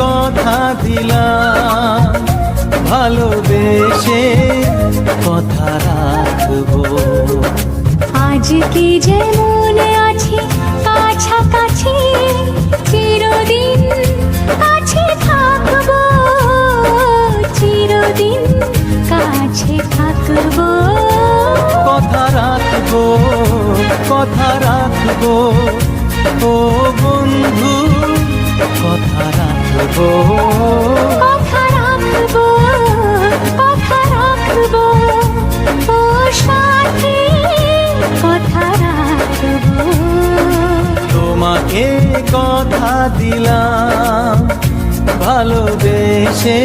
কথা দিলাম, ভালোবেসে কথা রাখবো। আজকে যেমন আছি কাছাকাছি, চিরদিন কাছে থাকবো, চিরদিন কাছে থাকবো। কথা রাখবো, কথা রাখবো, ও বন্ধু কথা রাখবো। কথা রাখবো, কথা রাখবো, ও সাথী কথা রাখবো। তোমাকে কথা দিলাম, ভালোবেসে